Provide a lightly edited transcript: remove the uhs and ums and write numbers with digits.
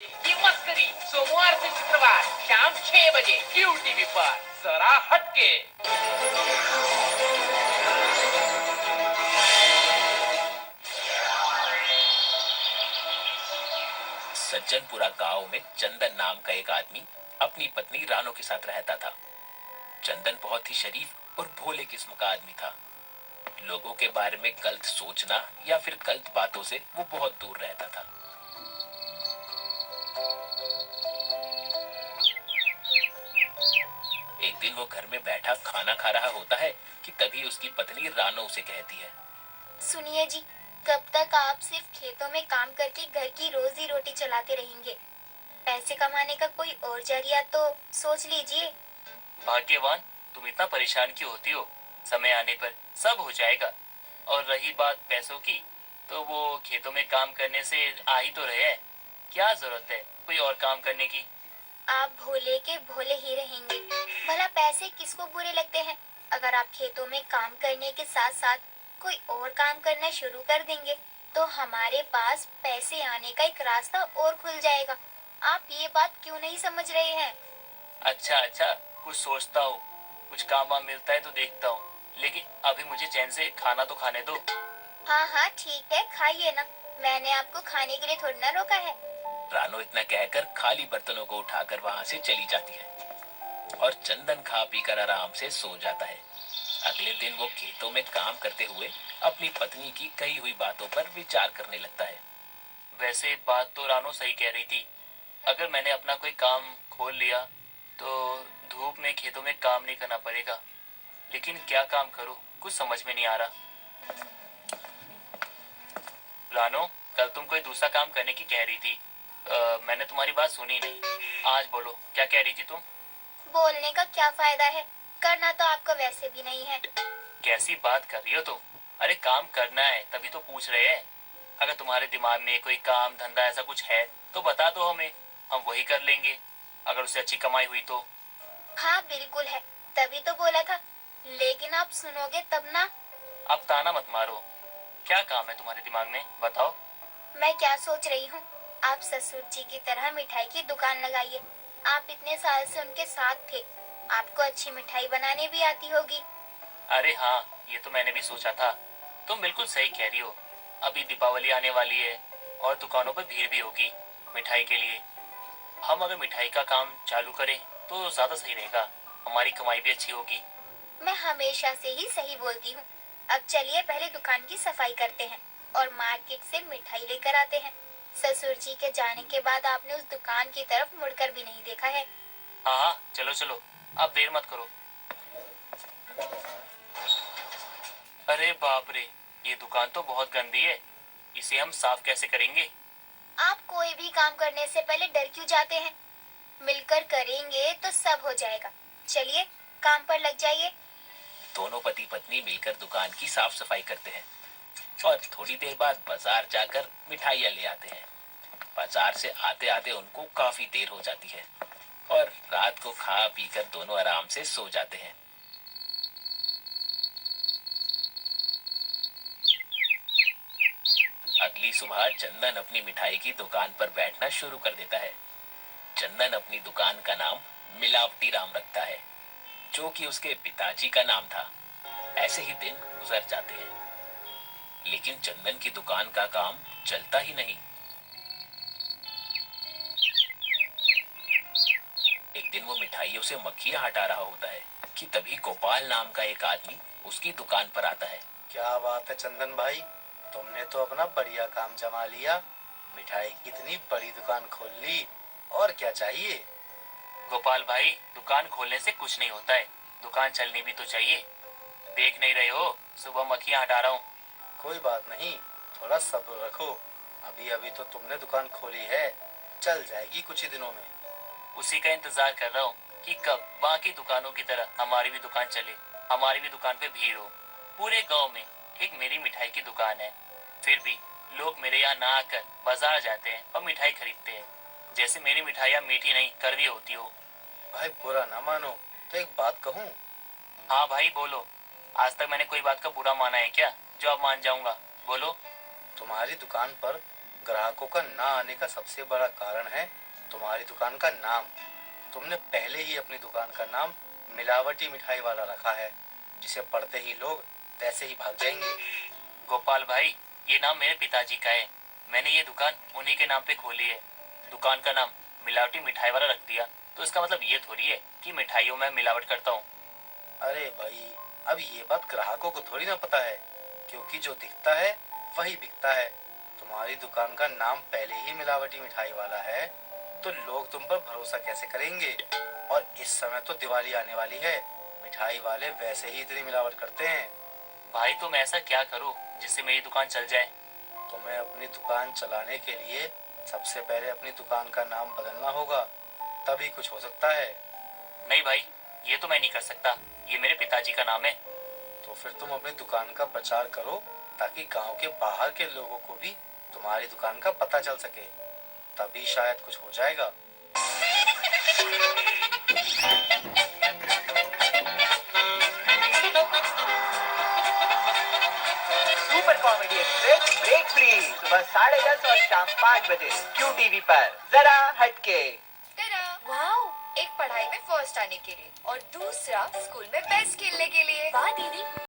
की मस्करी सोमवार से शुक्रवार शाम 6 बजे क्यू टीवी पर जरा हटके। सज्जनपुरा गांव में चंदन नाम का एक आदमी अपनी पत्नी रानो के साथ रहता था। चंदन बहुत ही शरीफ और भोले किस्म का आदमी था। लोगों के बारे में गलत सोचना या फिर गलत बातों से वो बहुत दूर रहता था। एक दिन वो घर में बैठा खाना खा रहा होता है कि तभी उसकी पत्नी रानो उसे कहती है, सुनिए जी, कब तक आप सिर्फ खेतों में काम करके घर की रोजी रोटी चलाते रहेंगे? पैसे कमाने का कोई और जरिया तो सोच लीजिए। भाग्यवान, तुम इतना परेशान क्यों होती हो? समय आने पर सब हो जाएगा। और रही बात पैसों की, तो वो खेतों में काम करने से आ ही तो रहे हैं। क्या जरूरत है कोई और काम करने की? आप भोले के भोले ही रहेंगे। भला पैसे किसको बुरे लगते हैं? अगर आप खेतों में काम करने के साथ साथ कोई और काम करना शुरू कर देंगे तो हमारे पास पैसे आने का एक रास्ता और खुल जाएगा। आप ये बात क्यों नहीं समझ रहे हैं? अच्छा अच्छा, कुछ सोचता हूँ। कुछ काम वाम मिलता है तो देखता हूँ, लेकिन अभी मुझे चैन से खाना तो खाने दो। हाँ हाँ ठीक है, खाइए ना। मैंने आपको खाने के लिए थोड़ी ना रोका है। रानो इतना कहकर खाली बर्तनों को उठाकर वहां से चली जाती है और चंदन खा पीकर आराम से सो जाता है। अगले दिन वो खेतों में काम करते हुए अपनी पत्नी की कही हुई बातों पर विचार करने लगता है। वैसे बात तो रानो सही कह रही थी। अगर मैंने अपना कोई काम खोल लिया तो धूप में खेतों में काम नहीं करना पड़ेगा। लेकिन क्या काम करूँ, कुछ समझ में नहीं आ रहा। रानो, कल तुम कोई दूसरा काम करने की कह रही थी। मैंने तुम्हारी बात सुनी नहीं। आज बोलो, क्या कह रही थी तुम? बोलने का क्या फायदा है? करना तो आपको वैसे भी नहीं है। कैसी बात कर रही हो तुम? अरे काम करना है तभी तो पूछ रहे हैं। अगर तुम्हारे दिमाग में कोई काम धंधा ऐसा कुछ है तो बता दो हमें, हम वही कर लेंगे। अगर उससे अच्छी कमाई हुई तो। हाँ बिल्कुल है, तभी तो बोला था। लेकिन आप सुनोगे तब ना। अब ताना मत मारो। क्या काम है तुम्हारे दिमाग में, बताओ। मैं क्या सोच रही हूँ, आप ससुर जी की तरह मिठाई की दुकान लगाइए। आप इतने साल से उनके साथ थे, आपको अच्छी मिठाई बनाने भी आती होगी। अरे हाँ, ये तो मैंने भी सोचा था। तुम बिल्कुल सही कह रही हो। अभी दीपावली आने वाली है और दुकानों पर भीड़ भी होगी मिठाई के लिए। हम अगर मिठाई का काम चालू करें तो ज्यादा सही रहेगा। हमारी कमाई भी अच्छी होगी। मैं हमेशा से ही सही बोलती हूँ। अब चलिए पहले दुकान की सफाई करते हैं और मार्केट से मिठाई लेकर आते हैं। ससुर जी के जाने के बाद आपने उस दुकान की तरफ मुड़कर भी नहीं देखा है। हाँ हाँ, चलो चलो, अब देर मत करो। अरे बाप रे, ये दुकान तो बहुत गंदी है। इसे हम साफ कैसे करेंगे? आप कोई भी काम करने से पहले डर क्यों जाते हैं? मिलकर करेंगे तो सब हो जाएगा। चलिए काम पर लग जाइए। दोनों पति पत्नी मिलकर दुकान की साफ सफाई करते हैं और थोड़ी देर बाद बाजार जाकर मिठाइयाँ ले आते हैं। बाजार से आते आते उनको काफी देर हो जाती है और रात को खा पीकर दोनों आराम से सो जाते हैं। अगली सुबह चंदन अपनी मिठाई की दुकान पर बैठना शुरू कर देता है। चंदन अपनी दुकान का नाम मिलावटी राम रखता है, जो कि उसके पिताजी का नाम था। ऐसे ही दिन गुजर जाते हैं, लेकिन चंदन की दुकान का काम चलता ही नहीं। एक दिन वो मिठाइयों से मक्खियां हटा रहा होता है कि तभी गोपाल नाम का एक आदमी उसकी दुकान पर आता है। क्या बात है चंदन भाई, तुमने तो अपना बढ़िया काम जमा लिया। मिठाई की इतनी बड़ी दुकान खोल ली, और क्या चाहिए? गोपाल भाई, दुकान खोलने से कुछ नहीं होता है, दुकान चलनी भी तो चाहिए। देख नहीं रहे हो, सुबह मक्खियां हटा रहा हूँ। कोई बात नहीं, थोड़ा सब्र रखो। अभी अभी तो तुमने दुकान खोली है, चल जाएगी कुछ ही दिनों में। उसी का इंतजार कर रहा हूँ कि कब बाकी दुकानों की तरह हमारी भी दुकान चले, हमारी भी दुकान पे भीड़ हो। पूरे गांव में एक मेरी मिठाई की दुकान है, फिर भी लोग मेरे यहाँ ना आकर बाजार जाते हैं और मिठाई खरीदते हैं, जैसे मेरी मिठाइयाँ मीठी नहीं कड़वी होती हो। भाई बुरा ना मानो तो एक बात कहूँ? हाँ भाई बोलो। आज तक मैंने कोई बात का बुरा माना है क्या जो अब मान जाऊंगा? बोलो। तुम्हारी दुकान पर ग्राहकों का ना आने का सबसे बड़ा कारण है तुम्हारी दुकान का नाम। तुमने पहले ही अपनी दुकान का नाम मिलावटी मिठाई वाला रखा है, जिसे पढ़ते ही लोग वैसे ही भाग जाएंगे। गोपाल भाई, ये नाम मेरे पिताजी का है। मैंने ये दुकान उन्हीं के नाम पे खोली है। दुकान का नाम मिलावटी मिठाई वाला रख दिया तो इसका मतलब ये थोड़ी है कि मिठाइयों में मिलावट करता हूँ। अरे भाई, अब ये बात ग्राहकों को थोड़ी ना पता है, क्योंकि जो दिखता है वही बिकता है। तुम्हारी दुकान का नाम पहले ही मिलावटी मिठाई वाला है, तो लोग तुम पर भरोसा कैसे करेंगे? और इस समय तो दिवाली आने वाली है, मिठाई वाले वैसे ही इतनी मिलावट करते हैं। भाई तो मैं ऐसा क्या करूँ जिससे मेरी दुकान चल जाए? तुम्हें अपनी दुकान चलाने के लिए सबसे पहले अपनी दुकान का नाम बदलना होगा, तभी कुछ हो सकता है। नहीं भाई, ये तो मैं नहीं कर सकता। ये मेरे पिताजी का नाम है। तो फिर तुम अपनी दुकान का प्रचार करो, ताकि गांव के बाहर के लोगों को भी तुम्हारी दुकान का पता चल सके, तभी शायद कुछ हो जाएगा। Super comedy express break free सुबह 10:30 और शाम 5 बजे क्यू टीवी पर जरा हटके। वाओ, एक पढ़ाई में फर्स्ट आने के लिए और दूसरा स्कूल में बेस्ट खेलने के लिए। वाह दीदी।